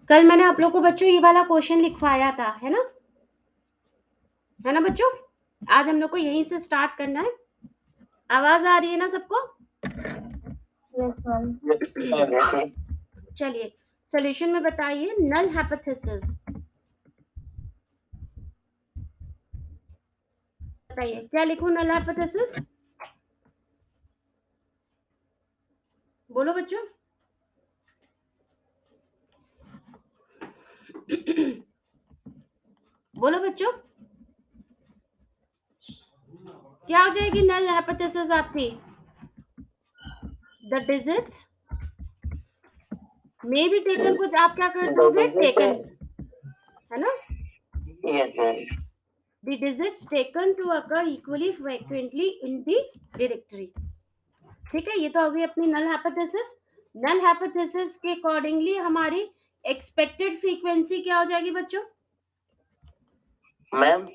कल मैंने आप लोग को बच्चों ये वाला क्वेश्चन लिखवाया था, है ना बच्चों? आज हम लोग को यहीं से स्टार्ट करना है। आवाज आ रही है ना सबको? चलिए सॉल्यूशन में बताइए नल हाइपोथेसिस। बताइए क्या लिखूं नल हाइपोथेसिस? बोलो बच्चों। बोलो बच्चों, क्या हो जाएगी नल हाइपोथेसिस आपकी? The digits may be taken को आप क्या कर दोगे? टेकन, है ना? Yes, ma'am. The digits taken to occur equally frequently in the directory. ठीक है, ये तो हो गई अपनी नल हाइपोथेसिस। नल हाइपोथेसिस के अकॉर्डिंगली हमारी एक्सपेक्टेड फ्रीक्वेंसी क्या हो जाएगी बच्चों? मैम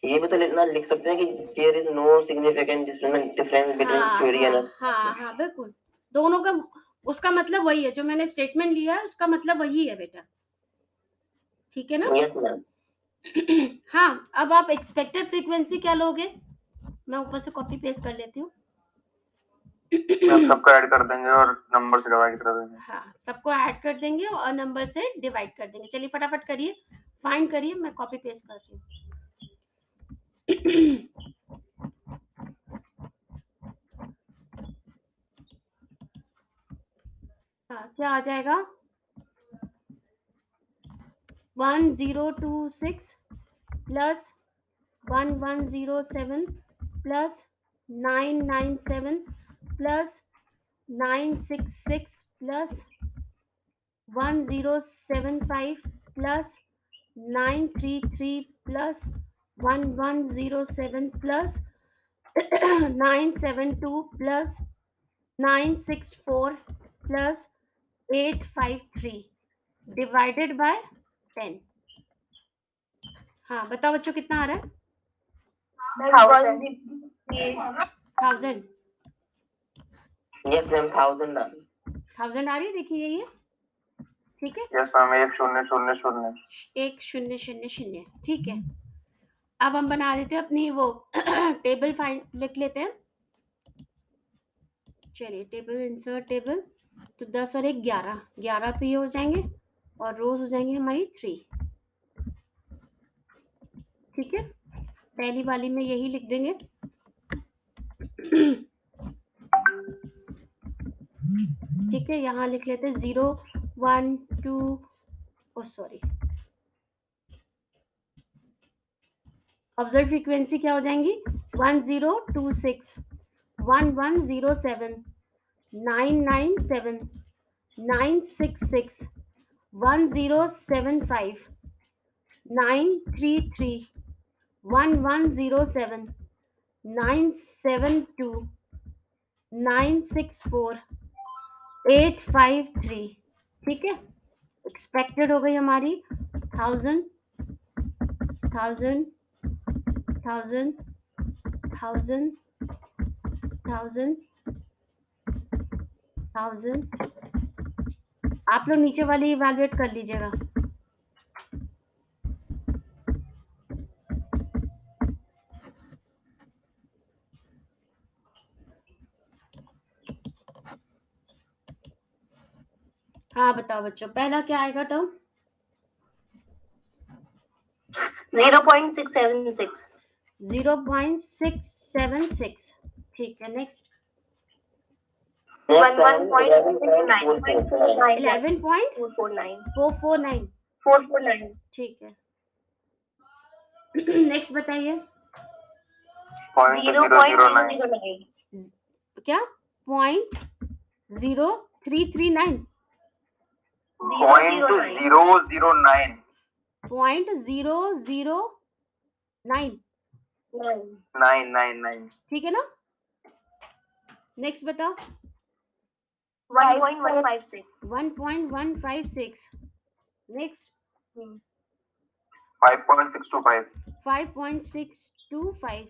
ये भी तो लिख सकते हैं कि there is no significant difference between theory and हाँ बिल्कुल, दोनों का उसका मतलब वही है, जो मैंने स्टेटमेंट लिया है उसका मतलब वही है बेटा, ठीक है ना? Yes ma'am. हाँ, अब आप एक्सपेक्टेड फ्रीक्वेंसी क्या लोगे? मैं ऊपर से कॉपी पेस्ट कर लेती हूँ। सबको ऐड कर देंगे और नंबर से डिवाइड कर देंगे। हाँ, सबको ऐड कर देंगे और नंबर से डिवाइड कर देंगे। चलिए फटाफट करिए, फाइंड करिए, मैं कॉपी पेस्ट कर रही हूँ। हाँ, क्या आ जाएगा? 1026 plus 1107 plus 997 plus 966 plus 1075 plus 933 plus 1107 plus 972 plus 964 plus 853 divided by 10। हाँ बताओ बच्चों कितना आ रहा है? 1000। यस मैम 1000 आ रही है, देखिए ये ठीक है। यस मैम 1000 1000, ठीक है। अब हम बना देते हैं अपनी वो टेबल फाइंड लिख लेते हैं। चलिए टेबल इंसर्ट टेबल, तो 10 और 1 11, 11 तो ये हो जाएंगे और रोज हो जाएंगे हमारी 3, ठीक है। पहली वाली में यही लिख देंगे। ठीक है, यहाँ लिख लेते हैं 0 1 2 सॉरी, ऑब्जर्व फ्रीक्वेंसी क्या हो जाएंगी? 1026 1107 997 966 1075 933 1107 972 964 853, ठीक है। एक्सपेक्टेड हो गई हमारी 1000 1000 1000 1000 1000 1000। आप लोग नीचे वाली इवैल्यूएट कर लीजिएगा। हाँ बताओ बच्चों, पहला क्या आएगा टर्म? 0.676 0.676, ठीक है। नेक्स्ट 11.449 ठीक है। नेक्स्ट बताइए 0.009 क्या? 0.0339 0.009 0.009, 999 ठीक है ना। नेक्स्ट बताओ 1.156 1.156। नेक्स्ट 5.625 5.625,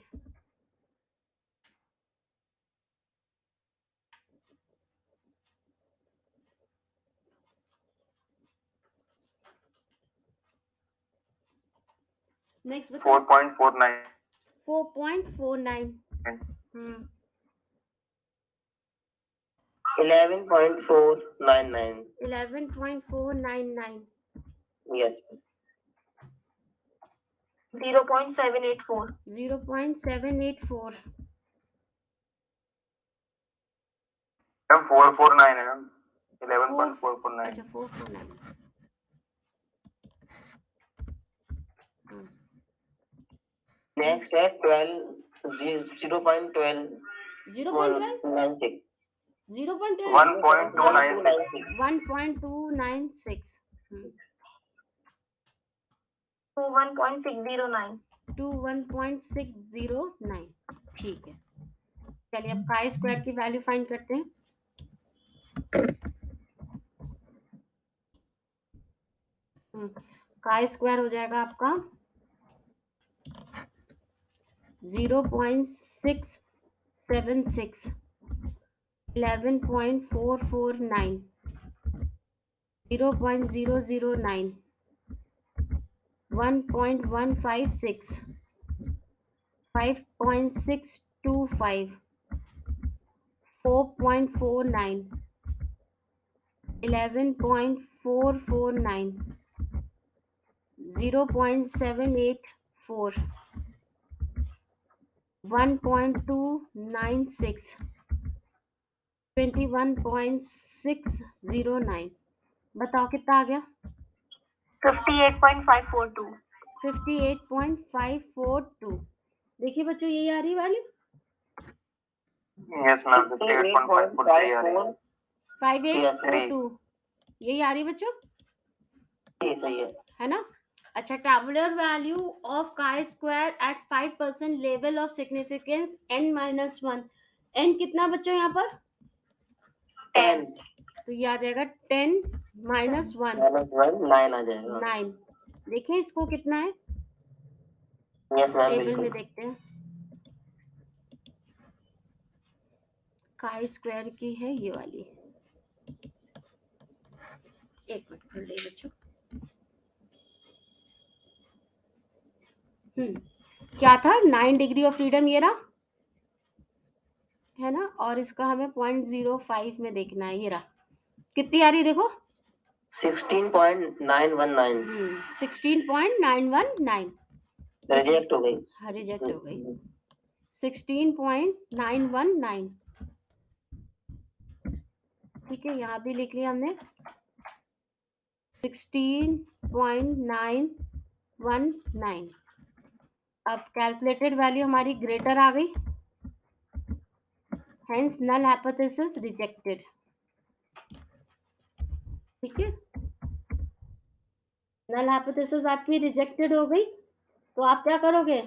नेक्स्ट बताओ। 4.49. 4.49. 11.499. 11.499. Yes. 0.784. 0.784. 449 है मैम. 11.449. अच्छा 449. Next है 0.12. 0.12. 0.12. 1.296. 1.296. 21.609. 21.609. ठीक है, चलिए अब काई स्क्वायर की वैल्यू फाइंड करते हैं। काई स्क्वायर हो जाएगा आपका 0.676, 11.449, 0.009, 1.156, 5.625, 4.49, 11.449, 0.784, 1.296, 21.609। बताओ कितना आ गया? 58.542. 58.542। देखिए बच्चों, यही आ रही वैल्यू। Yes ma'am. 58.543 आ रही है. 5842 यही आ रही बच्चों, सही है ना? अच्छा, tabular value of chi square at 5% level of significance n-1। n कितना बच्चों यहाँ पर? 10. तो ये आ जाएगा 10 -1 9 आ जाएगा. 9। देखें इसको कितना है, यस मैम, टेबल बिल्कुल. में देखते हैं। काई स्क्वायर की है ये वाली, एक मिनट खुल रही बच्चों। क्या था? 9 डिग्री ऑफ फ्रीडम ये रहा, है ना? और इसका हमें 0.05 में देखना है। ये रहा, कितनी आ रही देखो, 16.919. 16.919। रिजेक्ट हो गई. हाँ, रिजेक्ट हो गई। 16.919। ठीक है, यहाँ भी लिख लिया हमने 16.919। अब कैलकुलेटेड वैल्यू हमारी ग्रेटर आ गई, हेंस नल हाइपोथेसिस रिजेक्टेड। ठीक है, नल हाइपोथेसिस आपकी रिजेक्टेड हो गई, तो आप क्या करोगे?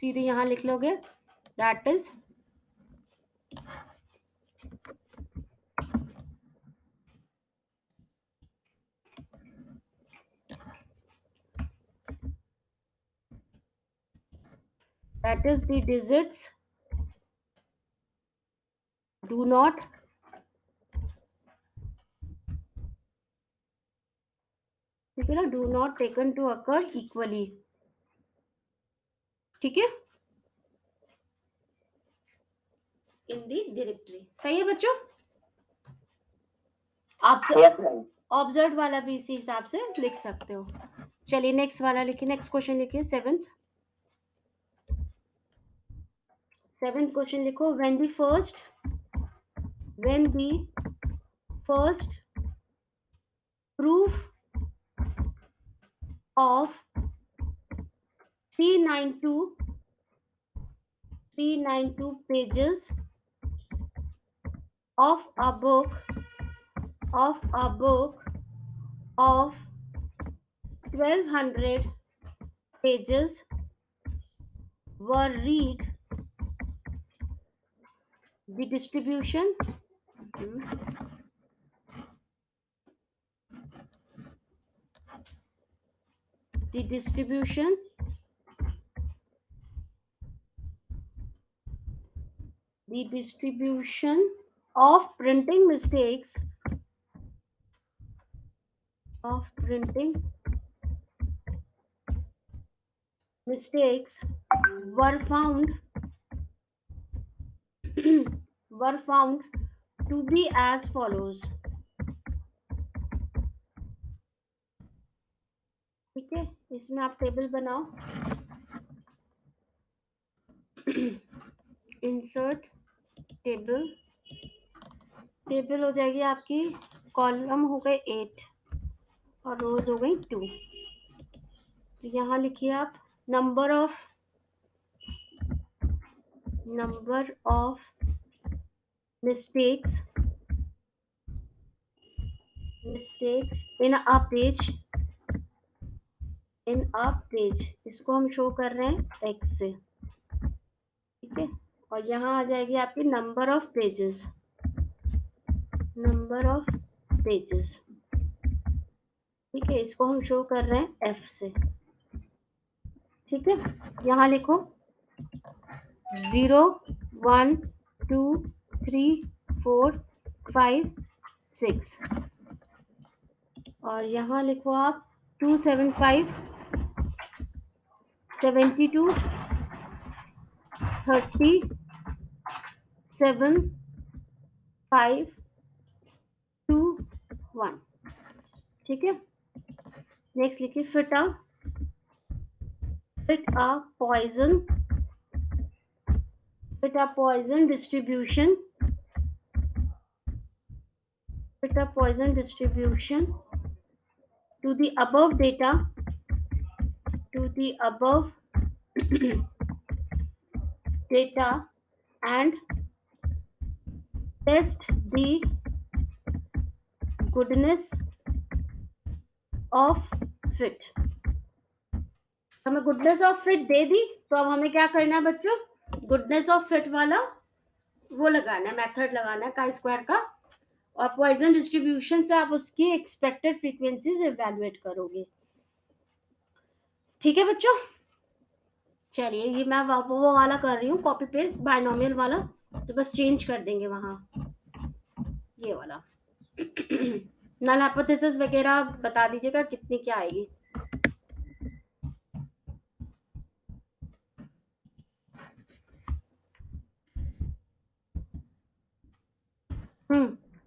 सीधे यहाँ लिख लोगे, that is the digits do not ठीक है ना, do not taken to occur equally। ठीक है, इन दी डायरेक्टरी। सही है बच्चों? आप यस मैम. ऑब्जर्व वाला भी इसी हिसाब से लिख सकते हो। चलिए नेक्स्ट वाला लिखिए, नेक्स्ट क्वेश्चन लिखिए। सेवेंथ क्वेश्चन लिखो। when the first proof of 392 pages of a book of 1200 pages were read, the distribution of printing mistakes of printing mistakes were found were found to be as follows. ठीक है, इसमें आप table बनाओ. Insert table. Table हो जाएगी आपकी, column हो गए 8 और रोज हो गई 2. तो यहाँ लिखिए आप number of mistakes in a page. इसको हम शो कर रहे हैं x से. ठीक है, और यहाँ आ जाएगी आपकी नंबर ऑफ पेजेस. ठीक है, इसको हम शो कर रहे हैं f से. ठीक है, यहाँ लिखो 0 1 2 3 4 5 6 और यहाँ लिखो आप 275 72 30 7 5 2 1. ठीक है, नेक्स्ट लिखिए fit a poison distribution to the above data and test the goodness of fit. हमें गुडनेस ऑफ फिट दे दी, तो अब हमें क्या करना है बच्चों, गुडनेस ऑफ फिट वाला वो लगाना है, मेथड लगाना है का स्क्वायर का, और पॉइजन डिस्ट्रीब्यूशन से आप उसकी एक्सपेक्टेड फ्रीक्वेंसीज इवैल्यूएट करोगे. ठीक है बच्चों, चलिए ये मैं वो वाला कर रही हूँ कॉपी पेस्ट बायनोमियल वाला, तो बस चेंज कर देंगे वहां ये वाला. नल हाइपोथेसिस वगैरह बता दीजिएगा कितनी क्या आएगी.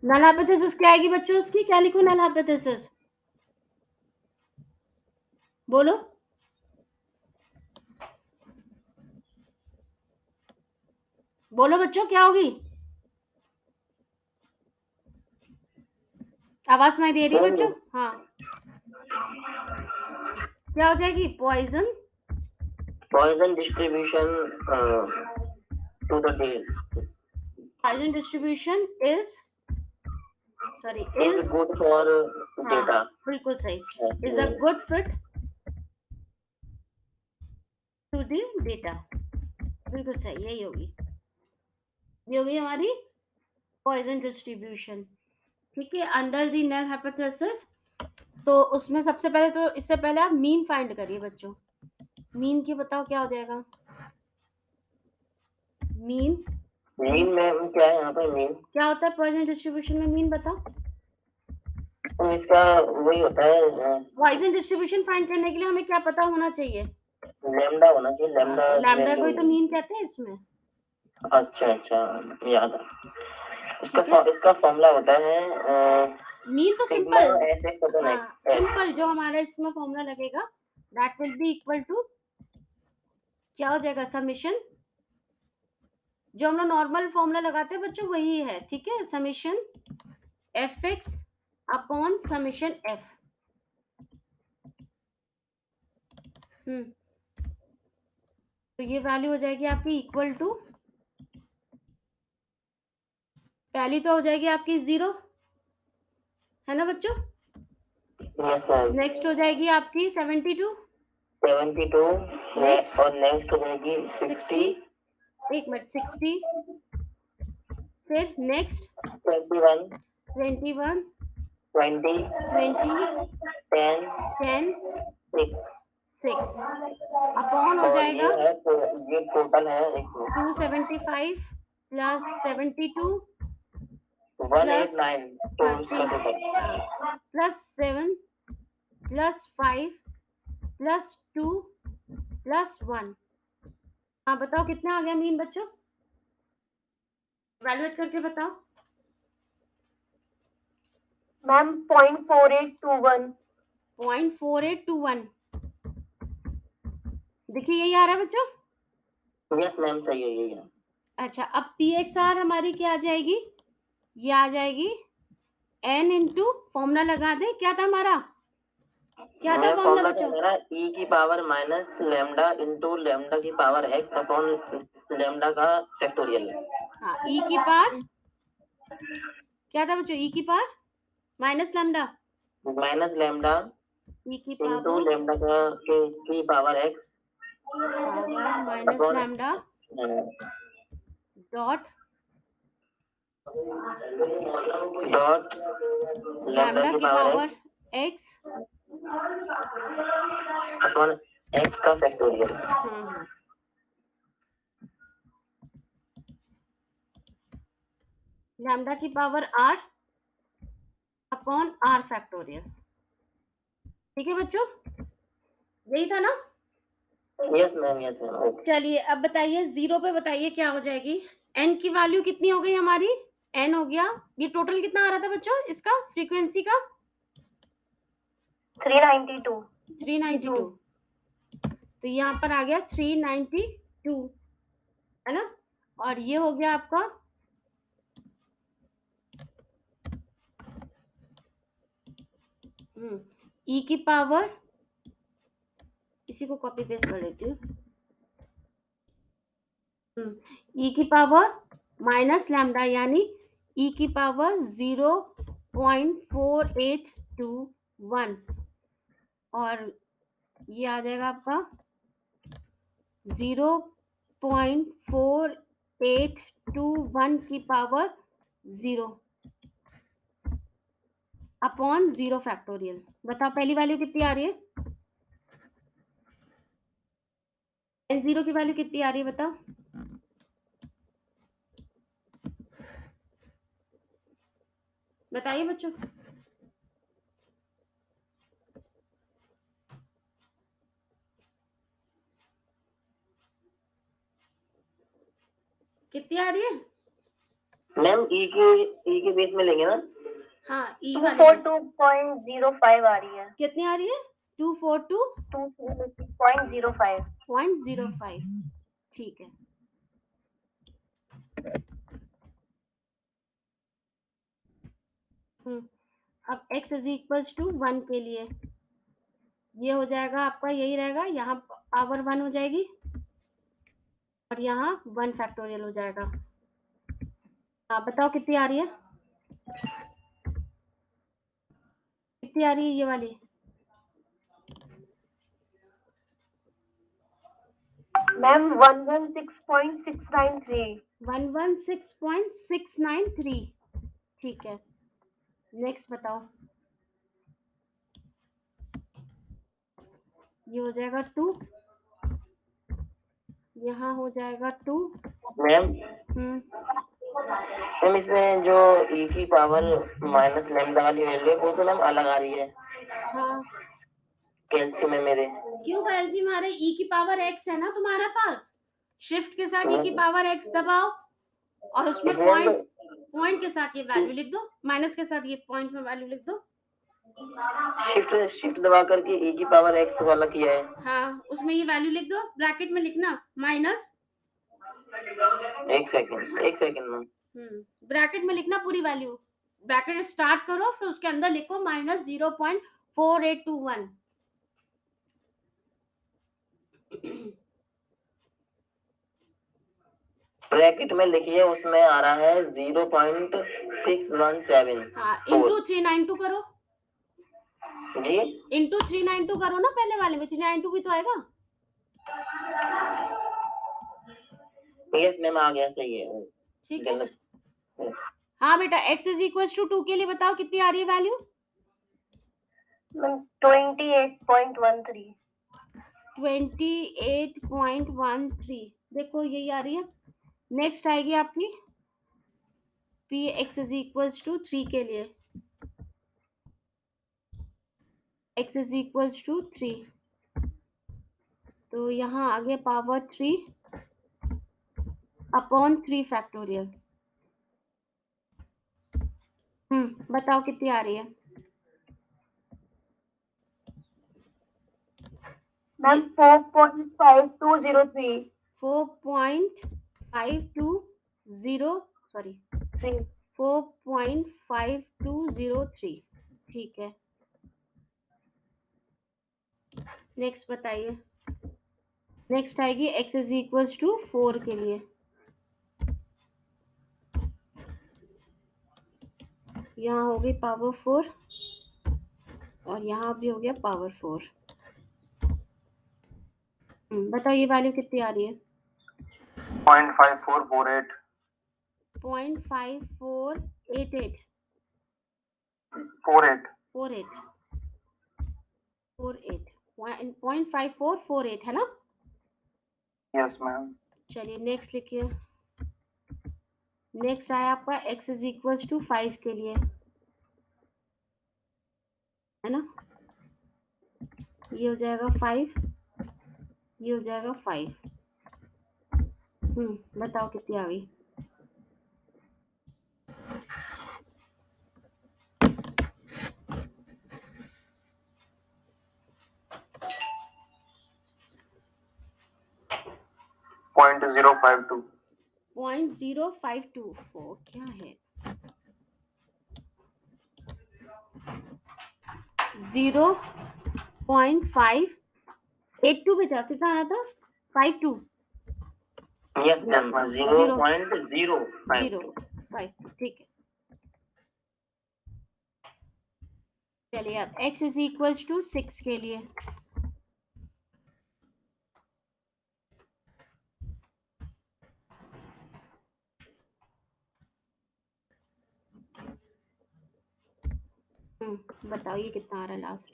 नल हाइपोथेसिस क्या आएगी बच्चों उसकी, क्या लिखूं नल हाइपोथेसिस, बोलो. बोलो बच्चों, क्या होगी, आवाज सुनाई दे रही है बच्चों? हाँ, क्या हो जाएगी, poisson distribution to the day. Poison distribution is good for data. बिल्कुल सही, is a good fit to the data. बिल्कुल सही, यही होगी, ये होगी हमारी पॉइजन डिस्ट्रीब्यूशन. ठीक है, अंडर द नल हाइपोथेसिस. तो उसमें सबसे पहले, तो इससे पहले आप मीन फाइंड करिए बच्चों. मीन की बताओ क्या हो जाएगा, मीन में क्या है यहाँ पे, मीन क्या होता है पॉइजन डिस्ट्रीब्यूशन में, मीन बताओ. तो इसका वही होता है, पॉइजन डिस्ट्रीब्यूशन फाइंड करने के लिए हमें क्या पता होना चाहिए, लैम्डा होना चाहिए. लैम्डा को ही तो मीन कहते हैं इसमें. अच्छा, याद है. इसका फॉर्मूला होता है मीन तो सिंपल जो हमारा इसमें फॉर्मूला लगेगा, that will be equal to क्या हो जाएगा, समेशन. जो हम लोग नॉर्मल फॉर्मूला लगाते हैं बच्चों वही है. ठीक है, summation fx upon summation f. तो ये वैल्यू हो जाएगी आपकी इक्वल टू, पहली तो हो जाएगी आपकी 0, है ना बच्चों. नेक्स्ट हो जाएगी आपकी 72 नेक्स्ट, और नेक्स्ट हो जाएगी 60. एक मिनट, 60, फिर नेक्स्ट 21 20 20 10 6 अपॉन हो जाएगा, ये टोटल है 275 प्लस 72 189 प्लस 7 +5 +2 +1। हाँ बताओ कितना आ गया मीन बच्चों, इवैल्यूएट करके बताओ। मैम 0.4821। 0.4821 देखिए यही आ रहा है बच्चों। यस मैम सही है यही है। अच्छा अब PXR हमारी क्या आ जाएगी, ये आ जाएगी n इंटू फॉर्मूला लगा दें, क्या था हमारा, क्या था फॉर्मूला फॉर्मूला बच्चों? हमारा e की power minus lambda into lambda की पावर x अपॉन लैम्डा का फैक्टोरियल। हाँ e की पावर क्या था बच्चों, e की पावर माइनस लैम्डा e की इंटू पावर लैम्डा की power x power minus upon lambda dot dot lambda lambda की की power power x। Upon x का फैक्टोरियल। लैम्डा की power r upon r factorial. ठीक है बच्चों, यही था ना? Yes ma'am yes ma'am. चलिए अब बताइए जीरो पे बताइए क्या हो जाएगी, n की वैल्यू कितनी हो गई हमारी, n हो गया, ये टोटल कितना आ रहा था बच्चों इसका फ्रीक्वेंसी का 392। 392, तो यहाँ पर आ गया 392 है ना, और ये हो गया आपका e की पावर, इसी को कॉपी पेस्ट कर लेती हूँ, e की पावर माइनस लैम्डा यानी e की पावर 0.4821 और ये आ जाएगा आपका 0.4821 की पावर 0 अपॉन 0 फैक्टोरियल। बताओ पहली वैल्यू कितनी आ रही है, n0 की वैल्यू कितनी आ रही है बताओ, बताइए बच्चों। कितनी आ रही है मैम e के बेस में लेंगे ना। हाँ e वाली 242.05 आ रही है। कितनी आ रही है 242.05। 242.05 ठीक है। अब x इज इक्वल्स टू 1 के लिए ये हो जाएगा आपका, यही रहेगा, यहाँ पावर 1 हो जाएगी और यहाँ 1 फैक्टोरियल हो जाएगा। आप बताओ कितनी आ रही है, कितनी आ रही है ये वाली, मैम 116.693। 116.693 ठीक है। नेक्स्ट बताओ, ये हो जाएगा 2, यहाँ हो जाएगा 2। मैम मैम इसमें जो e की पावर माइनस लैम्डा वाली वैल्यू है वो तो मैम अलग आ रही है। हाँ कैल्शियम में मेरे क्यों कैल्शियम आ रहा है, e की पावर x है ना तुम्हारे पास, शिफ्ट के साथ e की पावर x दबाओ और उसमें पॉइंट के साथ ये वैल्यू लिख दो, माइनस के साथ ये पॉइंट में वैल्यू लिख दो। शिफ्ट दबा करके e की पावर x वाला किया है। हाँ उसमें ये वैल्यू लिख दो, ब्रैकेट में लिखना माइनस, एक सेकंड मैम। ब्रैकेट में लिखना पूरी वैल्यू, ब्रैकेट स्टार्ट करो फिर उसके अंदर लिखो माइनस 0.4821। ब्रैकेट में लिखिए उसमें आ रहा है 0.617। हाँ इंटू 392 करो जी इंटू 392 करो ना, पहले वाले में 392 भी तो आएगा। यस मैम आ गया सही है। ठीक है हाँ बेटा x इज इक्वल टू 2 के लिए बताओ कितनी आ रही है वैल्यू, 28.13। 28.13 देखो यही आ रही है। नेक्स्ट आएगी आपकी p x is equal to 3 के लिए, x इज इक्वल्स टू 3, तो यहाँ आ गया पावर 3 अपॉन 3 फैक्टोरियल। बताओ कितनी आ रही है मैम 4.5203 4.5203। ठीक है, नेक्स्ट बताइए। नेक्स्ट आएगी x इज इक्वल्स टू 4 के लिए। यहाँ हो गई पावर 4 और यहाँ भी हो गया पावर 4। बताओ ये वैल्यू कितनी आ रही है? 0.5448 0.5488 48 0.5448 है ना? Yes ma'am. चलिए नेक्स्ट लिखिए। नेक्स्ट आया आपका x इज इक्वल्स टू 5 के लिए, है ना? ये हो जाएगा 5, ये हो जाएगा 5। बताओ कितनी आ गई? पॉइंट 052 0.052 क्या है? 0.582 बेटा, कितना आना था? 52 यस मैम 0.052। ठीक है। चलिए अब x इज इक्वल्स टू 6 के लिए। बताओ ये कितना आ रहा है लास्ट?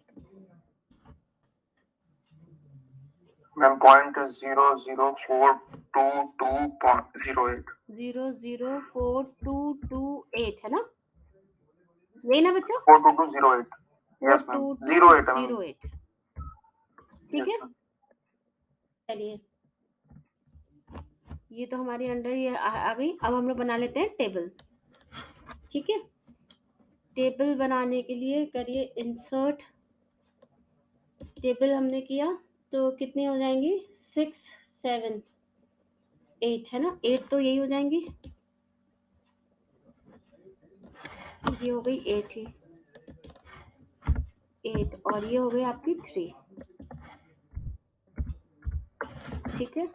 मैम 0.00422.08 0.04228 है ना? यही ना बच्चों? 42208 यस मैम 08 मैम 08। ठीक है, चलिए ये तो हमारे अंडर ये आ गई। अब हम लोग बना लेते हैं टेबल। ठीक है, टेबल बनाने के लिए करिए इंसर्ट। टेबल हमने किया तो कितनी हो जाएंगी? 6 7 8 है ना? 8 तो यही हो जाएंगी, ये हो गई 8 ही 8 और ये हो गई आपकी 3। ठीक है,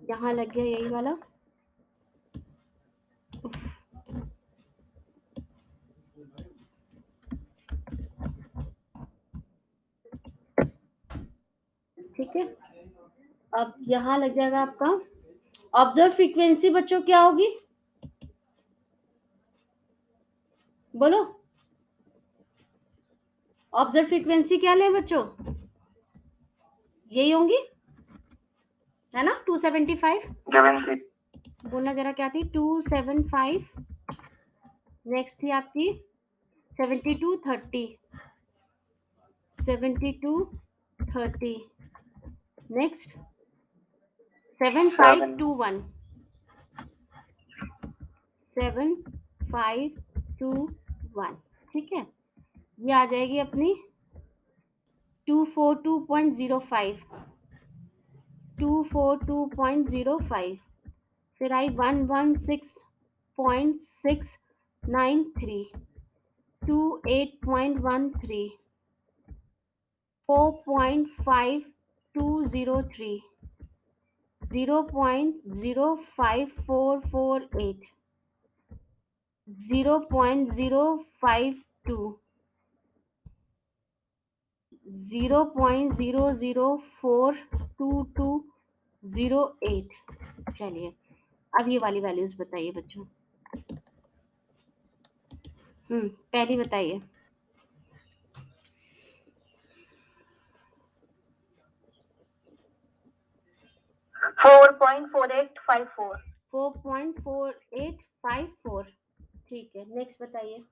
यहाँ लग गया यही वाला। ठीक है, अब यहाँ लग जाएगा आपका ऑब्जर्व फ्रीक्वेंसी। बच्चों क्या होगी बोलो? ऑब्जर्व फ्रीक्वेंसी क्या लें बच्चों? यही होंगी है ना? 275 73 बोलना जरा क्या थी? 275। नेक्स्ट थी आपकी 72 30 72 30। नेक्स्ट 7521 7521। ठीक है, ये आ जाएगी अपनी 242.05 242.05। फिर आई 116.693 28.13 4.5203 0.05448 0.052 0.0042208। चलिए अब ये वाली वैल्यूज बताइए बच्चों। पहली बताइए। 4.4854 4.4854। ठीक है, नेक्स्ट बताइए।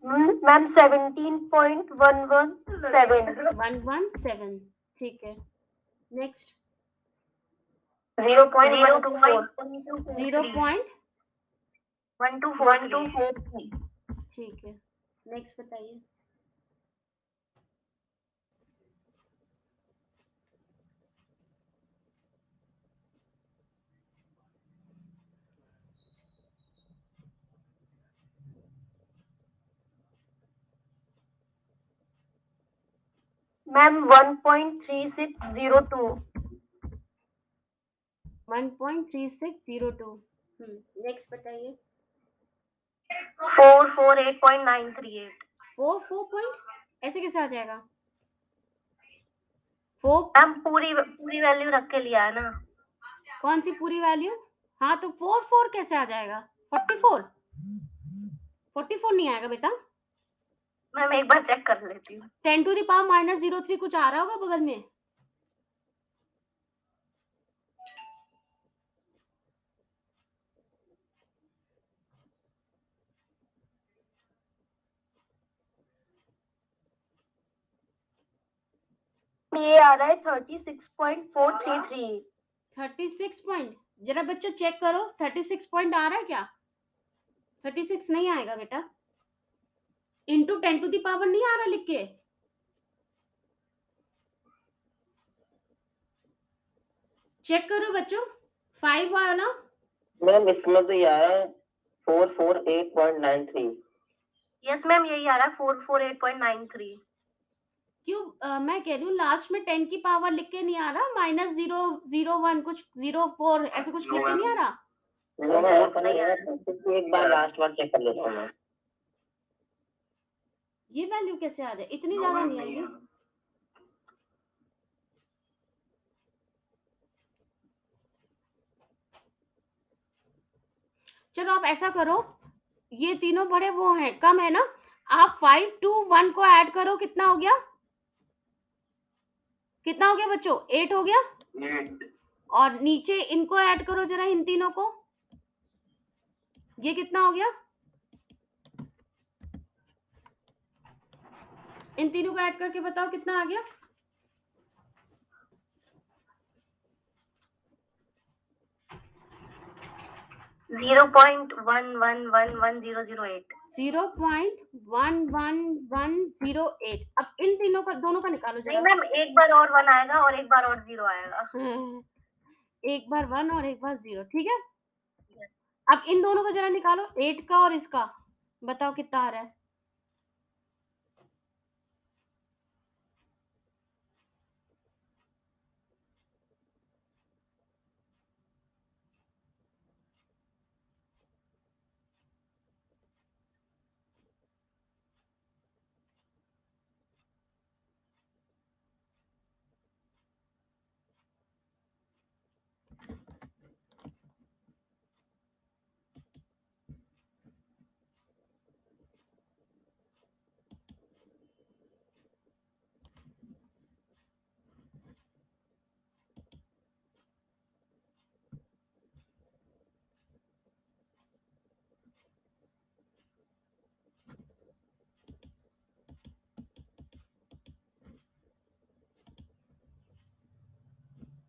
मैम 17.117 117, ठीक है। नेक्स्ट 0.124 0.1243, ठीक है। नेक्स्ट बताइए। मैम 1.3602 1.3602, नेक्स्ट बताइए। 448.938 4 पॉइंट ऐसे कैसे आ जाएगा? 4 मैम पूरी वैल्यू रख के लिया है ना। कौन सी पूरी वैल्यू? हाँ तो 4 कैसे आ जाएगा? 44 नहीं आएगा बेटा। मैम एक बार चेक कर लेती हूँ। 10 to the power -03 कुछ आ रहा होगा बगल में। ये आ रहा है 36.433। 36 पॉइंट, जरा बच्चों चेक करो 36 पॉइंट आ रहा है क्या? 36 नहीं आएगा बेटा। इंटू 10 to the power नहीं आ रहा लिख के। चेक करो बच्चों 5 वाला। मैम इसमें तो ये आ रहा है 448.93। यस मैम यही आ रहा है 448.93। क्यों मैं कह रही हूँ लास्ट में 10 की पावर लिख के नहीं आ रहा, -001 कुछ 04 ऐसे कुछ लिख के नहीं आ रहा। एक बार लास्ट बार चेक कर लेता हूँ मैं। ये वैल्यू कैसे आ जाए? इतनी ज्यादा नहीं आएगी। चलो आप ऐसा करो, ये तीनों बड़े वो हैं, कम है ना, आप 5 to 1 को ऐड करो, कितना हो गया? कितना हो गया बच्चों? 8 हो गया। 8 और नीचे इनको ऐड करो जरा, इन तीनों को, ये कितना हो गया? इन तीनों को ऐड करके बताओ कितना आ गया? 0.111108। 0.11108। अब इन तीनों का, दोनों का निकालो नहीं जरा। मैम एक बार और 1 आएगा और एक बार और 0 आएगा। एक बार 1 और एक बार 0, ठीक है। अब इन दोनों का जरा निकालो, 8 का और इसका, बताओ कितना आ रहा है?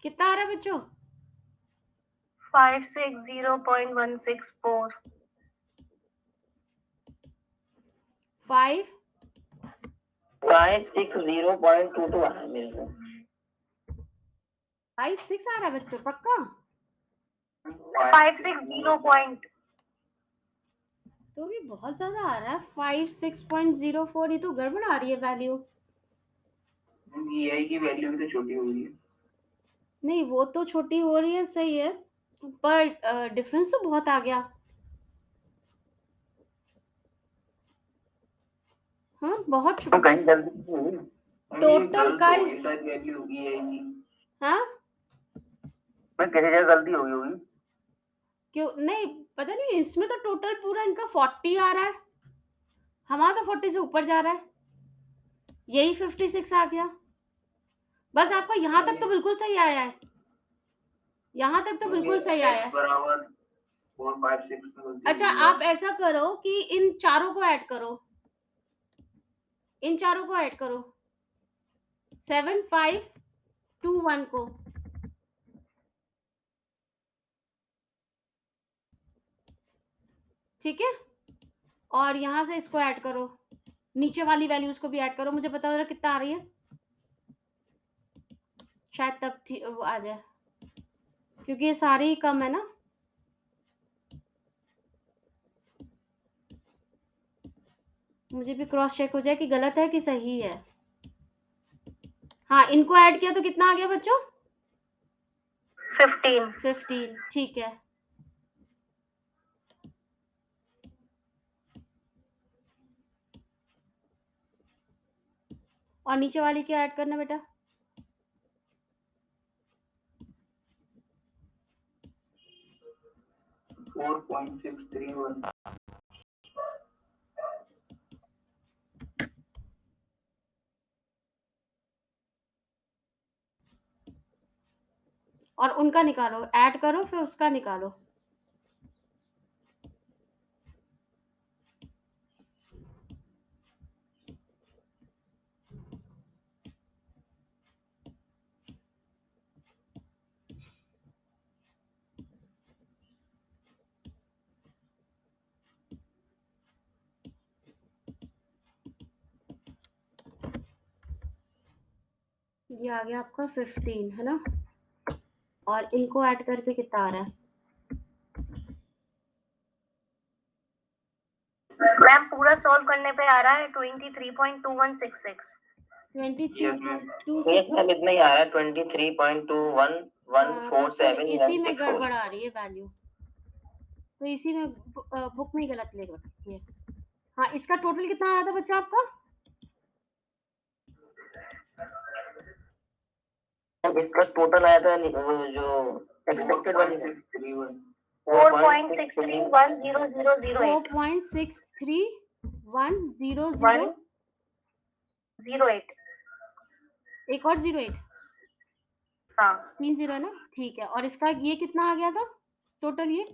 कितना आ रहा है बच्चों? 560.164। 5 560.22 आ रहा है मेरे को। 5 6 आ रहा है बच्चों, पक्का? 560 तो भी बहुत ज्यादा आ रहा है 56.04। ये तो गड़बड़ आ रही है वैल्यू। EI की वैल्यू भी तो छोटी हो गई है। नहीं वो तो छोटी हो रही है, सही है, पर डिफरेंस तो बहुत आ गया। हाँ बहुत तो कहीं जल्दी हुई। टोटल का वैल्यू EI की। हाँ मैं किसी जगह गलती हो गई होगी। क्यों नहीं पता नहीं, इसमें तो टोटल पूरा इनका 40 आ रहा है, हमारा तो 40 से ऊपर जा रहा है, यही 56 आ गया। बस आपका यहाँ तक तो बिल्कुल सही आया है, यहाँ तक तो बिल्कुल सही आया है। बराबर 4 5 6। अच्छा आप ऐसा करो कि इन चारों को ऐड करो, इन चारों को ऐड करो, 7 5 2 1 को, ठीक है। और यहां से इसको ऐड करो, नीचे वाली वैल्यूज को भी ऐड करो, मुझे पता हो रहा कितना आ रही है, शायद तब वो आ जाए, क्योंकि ये सारे ही कम है ना। मुझे भी क्रॉस चेक हो जाए कि गलत है कि सही है। हाँ, इनको ऐड किया तो कितना आ गया बच्चों? 15 ठीक है। और नीचे वाली क्या ऐड करना बेटा? 4.631 और उनका निकालो, ऐड करो फिर उसका निकालो। ये आ गया आपका 15 है ना, और इनको ऐड करके कितना आ रहा है? मैम पूरा सॉल्व करने पे आ रहा है 23.2166। 23.26। यस मैम, इतना ही आ रहा है, 23.211147। इसी में गड़बड़ आ रही है वैल्यू, तो इसी में बुक में गलत लेगा ये। हाँ, इसका टोटल कितना आ रहा था बच्चा आपका? इसका टोटल आया था वो जो एक्सपेक्टेड वाली 4.63100008 4.631008। एक और 08, हाँ 3 0 है ना, ठीक है। और इसका ये कितना आ गया था टोटल? ये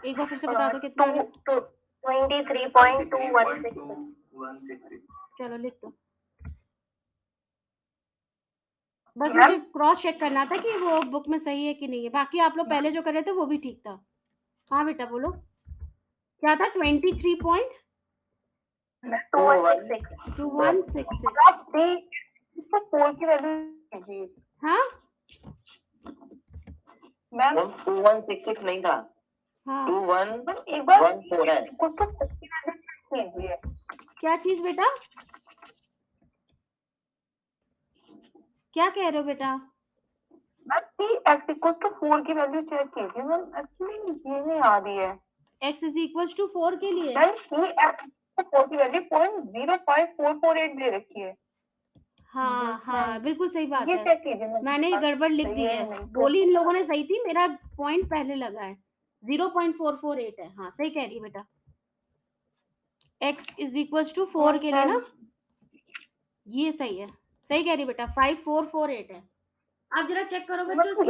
एक बार फिर से बता दो कितना आ गया? 23.2166। चलो लिख दो, बस मुझे क्रॉस चेक करना था कि वो बुक में सही है कि नहीं है। बाकी आप लोग पहले जो कर रहे थे वो भी ठीक था। हाँ बेटा बोलो, क्या था? 23.2166। 4 की वैल्यू हाँ मैम 2166 नहीं था, हाँ, 2114 है। कुछ तो 4 की वैल्यू कीजिए। क्या चीज बेटा? क्या कह रहे हो बेटा? x इक्वल टू 4 की वैल्यू चेक कीजिए मैम, एक्चुअली ये नहीं आ रही है। x इज इक्वल टू 4 के लिए मैम ये x 4 की वैल्यू 0.05448 दे रखी है। हाँ हाँ, बिल्कुल सही बात ये है, चेक कीजिए मैम। मैंने ये गड़बड़ लिख दी है। बोली इन लोगों ने सही थी, मेरा पॉइंट पहले लगा है, 0.448 है। हाँ सही कह रही है बेटा, x इज इक्वल टू 4 के लिए ना, ये सही है, सही कह रही है बेटा, 5448 है। आप जरा चेक करो बच्चों इसकी।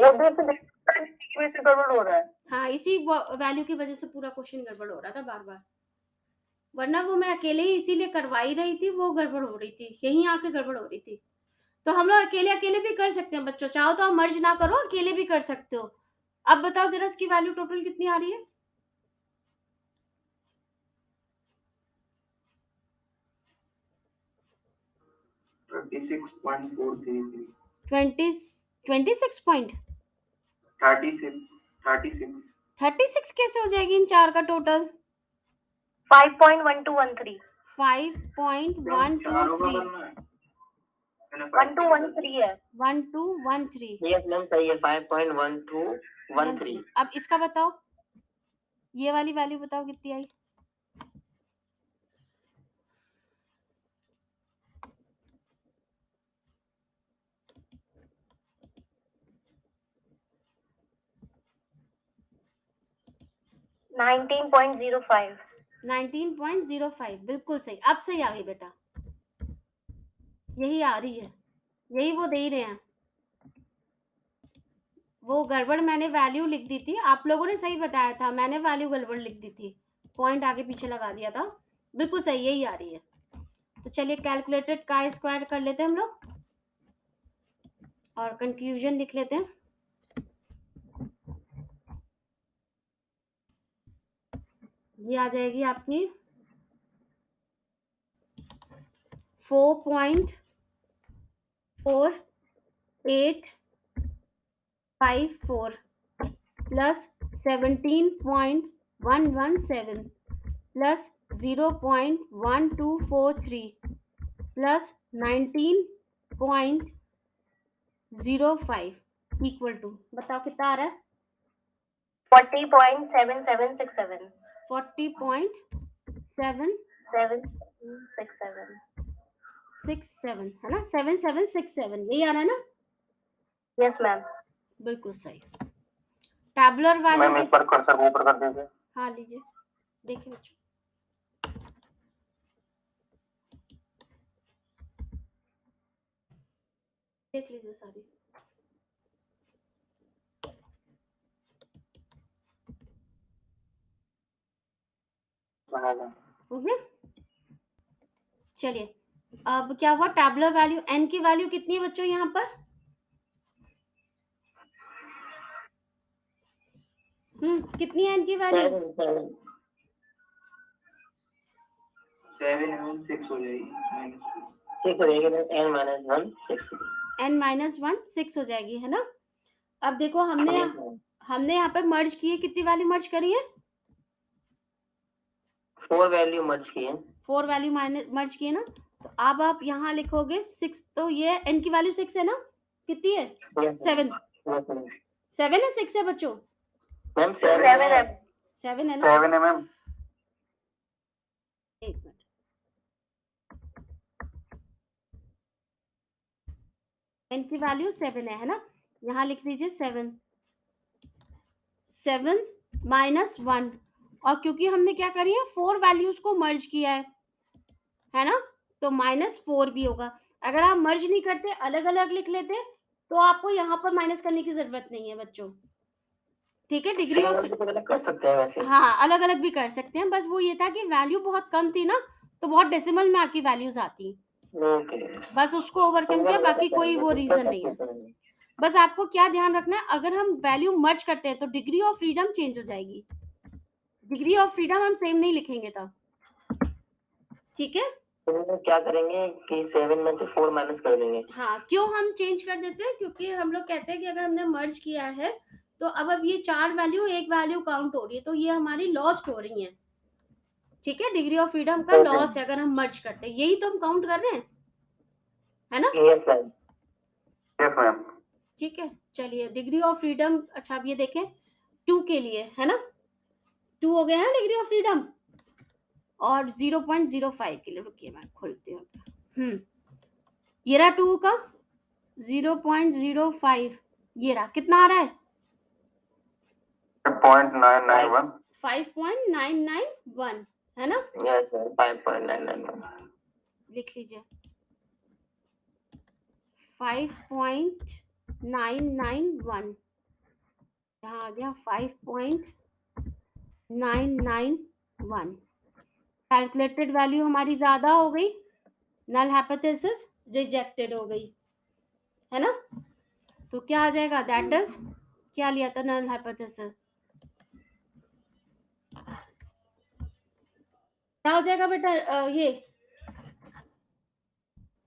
गड़बड़ हो रहा है। हाँ, इसी वैल्यू की वजह से पूरा क्वेश्चन गड़बड़ हो रहा था बार बार, वरना वो मैं अकेले ही इसीलिए करवाई रही थी, वो गड़बड़ हो रही थी, यहीं आके गड़बड़ हो रही थी। तो हम लोग अकेले अकेले भी कर सकते हैं बच्चों, चाहो तो आप मर्ज ना करो, अकेले भी कर सकते हो। अब बताओ जरा इसकी वैल्यू टोटल कितनी आ रही है? ट्वेंटी 26 पॉइंट 36 कैसे हो जाएगी इन चार का टोटल? 5.1213 5.123 1213 है। 1213। यस मैम सही है, 5.1213। अब इसका बताओ, ये वाली वैल्यू बताओ कितनी आई? $19.05। 19.05, बिल्कुल सही, अब सही आ गई बेटा, यही आ रही है, यही वो दे ही रहे हैं, वो गड़बड़ मैंने वैल्यू लिख दी थी, आप लोगों ने सही बताया था, मैंने वैल्यू गड़बड़ लिख दी थी, पॉइंट आगे पीछे लगा दिया था, बिल्कुल सही यही आ रही है। तो चलिए कैलकुलेटेड का स्क्वायर कर लेते हैं हम लोग और कंक्लूजन लिख लेते हैं। ये आ जाएगी आपकी 4.4854 plus 17.117 plus 0.1243 plus 19.05 equal to, बताओ कितना आ रहा है? 40.7767 40.7767 है ना, 7767 यही आ रहा है ना? Yes ma'am. बिल्कुल सही। टैबुलर मैम वैल्यू एक बार कर्सर ऊपर कर दीजिए। हाँ लीजिए, देखिए बच्चों, देख लीजिए सारी। हो गया? चलिए अब क्या हुआ, टैबुलर वैल्यू n की वैल्यू कितनी है बच्चों यहाँ पर? कितनी है n की वैल्यू? 7 एवं 6 हो जाएगी, n-1 6 हो जाएगी, है ना? अब देखो हमने यहाँ पर मर्ज की है, कितनी वैल्यू मर्ज करी है? 4 वैल्यू मर्ज की है। 4 वैल्यू मर्ज की है ना, तो अब आप यहाँ लिखोगे 6, तो ये n की वैल्यू 6 है ना, कितनी है? 7 7 है 6 है बच्चों? मैम 7 है। 7 है ना? 7 है मैम। एक मिनट, n की वैल्यू 7 है ना, यहाँ लिख दीजिए 7 माइनस 1, और क्योंकि हमने क्या करी है 4 वैल्यूज को मर्ज किया है ना, तो -4 भी होगा। अगर आप मर्ज नहीं करते, अलग अलग लिख लेते, तो आपको यहाँ पर माइनस करने की जरूरत नहीं है बच्चों, ठीक है? डिग्री ऑफ कर सकते हैं वैसे। हाँ अलग अलग भी कर सकते हैं, बस वो ये था कि वैल्यू बहुत कम थी ना, तो बहुत डेसिमल में आपकी वैल्यूज आती, बस उसको ओवरकम किया, बाकी कोई वो रीजन नहीं है। बस आपको क्या ध्यान रखना है, अगर हम वैल्यू मर्ज करते हैं तो डिग्री ऑफ फ्रीडम चेंज हो जाएगी, डिग्री ऑफ फ्रीडम हम सेम नहीं लिखेंगे तब, ठीक है? तो क्या करेंगे कि 7 में से 4 माइनस कर देंगे। हाँ, क्यों हम चेंज कर देते हैं? क्योंकि हम लोग कहते हैं कि अगर हमने मर्ज किया है तो अब ये 4 वैल्यू एक वैल्यू काउंट हो रही है, तो ये हमारी लॉस्ट हो रही है, ठीक है? डिग्री ऑफ फ्रीडम का लॉस है अगर हम मर्ज करते हैं, यही तो हम काउंट कर रहे हैं, है ना? Yes ma'am. Yes ma'am. ठीक है, चलिए डिग्री ऑफ फ्रीडम, अच्छा अब ये देखें 2 के लिए, है ना, 2 हो गया है डिग्री ऑफ फ्रीडम, और 0.05 के लिए, रुकिए मैं खोलती हूँ, ये रहा 2 का 0.05, ये रहा, कितना आ रहा है? 5.991 5.991 है ना? यस मैम 5.991 लिख लीजिए 5.991, यहाँ आ गया 5.991। कैलकुलेटेड वैल्यू हमारी ज्यादा हो गई, नल हाइपोथेसिस रिजेक्टेड हो गई, है ना? तो क्या आ जाएगा, दैट इज, क्या लिया था नल हाइपोथेसिस, क्या हो जाएगा बेटा? ये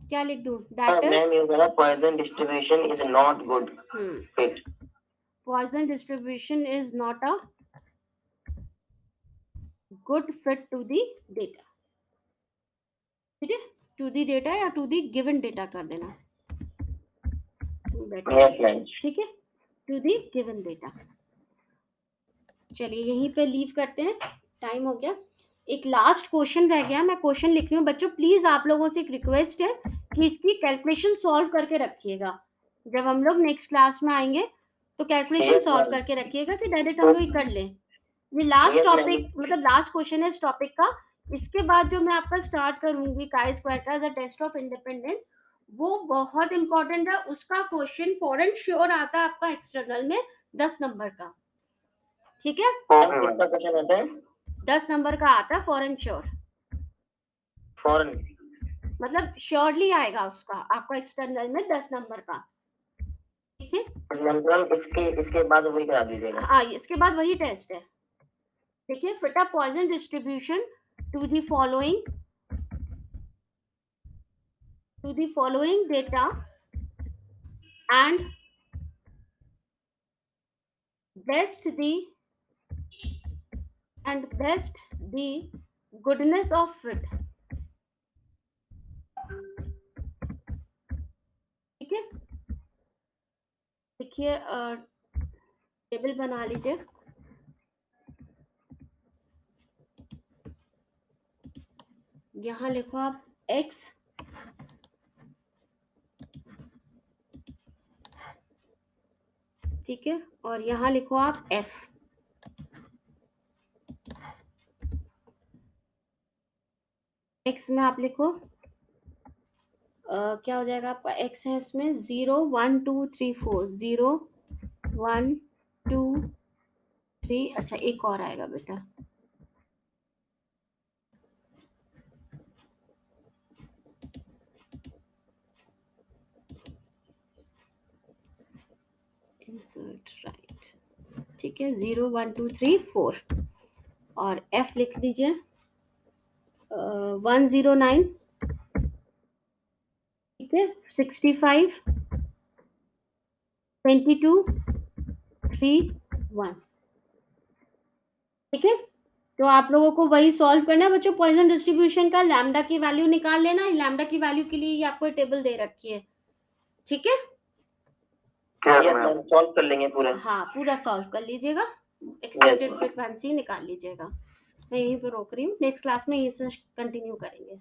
क्या लिख दूं, दैट इज मैम ये वाला Poisson distribution is not good fit, poison distribution is not a good fit to the data, ठीक है? टू दी डेटा या टू दी गिवन डेटा कर देना, यस मैम। ठीक है, टू दी गिवन डेटा। चलिए यहीं पे लीव करते हैं, टाइम हो गया। एक लास्ट क्वेश्चन रह गया, मैं क्वेश्चन लिख रही हूँ बच्चों, प्लीज आप लोगों से एक रिक्वेस्ट है कि इसकी कैलकुलेशन सॉल्व करके रखिएगा, जब हम लोग नेक्स्ट क्लास में आएंगे तो कैलकुलेशन Yes, सॉल्व ma'am. करके रखिएगा कि डायरेक्ट हम लोग ही कर लें। ये लास्ट Yes, ma'am. टॉपिक, मतलब लास्ट क्वेश्चन है इस टॉपिक का। इसके बाद जो मैं आपका स्टार्ट करूंगी काई स्क्वायर का as a test of independence, वो बहुत इंपॉर्टेंट है, उसका क्वेश्चन फॉरन श्योर आता है आपका एक्सटर्नल में 10 नंबर का, ठीक है, कितना क्वेश्चन आता है? 10 नंबर का आता है फॉरन श्योर, फॉरन मतलब श्योरली आएगा उसका आपका एक्सटर्नल में 10 नंबर का, ठीक है। मतलब इसके बाद वही करा दीजिएगा। हाँ, इसके बाद वही टेस्ट है, देखिए fit a poisson distribution to the following data and best the goodness of fit, ठीक है। देखिए टेबल बना लीजिए, यहाँ लिखो आप x, ठीक है, और यहाँ लिखो आप f, x में आप लिखो क्या हो जाएगा आपका, x है इसमें 0 1 2 3 4, 0 1 2 3, अच्छा एक और आएगा बेटा, इंसर्ट राइट, ठीक है, 0 1 2 3 4, और f लिख लीजिए 109, ठीक है, 65 22 3 1, ठीक है। तो आप लोगों को वही सॉल्व करना है बच्चों, पॉइजन डिस्ट्रीब्यूशन का लैम्डा की वैल्यू निकाल लेना, लैम्डा की वैल्यू के लिए ये आपको टेबल दे रखी है, ठीक है, सॉल्व कर लेंगे पूरा। हाँ पूरा सॉल्व कर लीजिएगा, एक्सपेक्टेड फ्रीक्वेंसी निकाल लीजिएगा। मैं यहीं पे रोक रही हूँ, नेक्स्ट क्लास में यहीं से कंटिन्यू करेंगे।